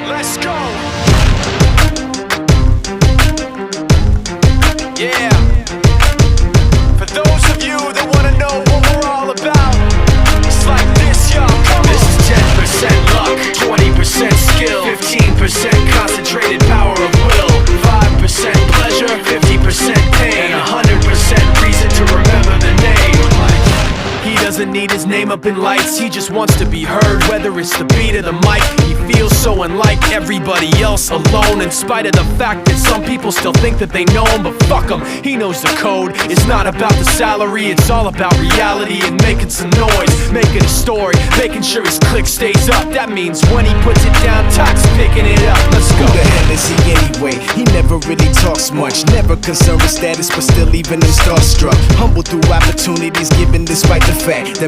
Let's go. Yeah. For those of you that wanna know what we're all about, it's like this, y'all. This is 10% luck, 20% skill, 15% concentrated power of will, 5% pleasure, 50% pain, and 100% reason to remember the name. He doesn't need his name up in lights, he just wants to be heard, whether it's the beat or the mic. He feels so unlike everybody else, alone, in spite of the fact that some people still think that they know him. But fuck him, he knows the code. It's not about the salary, it's all about reality and making some noise, making a story, making sure his click stays up. That means when he puts it down, Tox picking it up. Let's go. Who the hell is he anyway? He never really talks much, never concerned with status, but still leaving him starstruck. Humble through opportunities given despite the fact that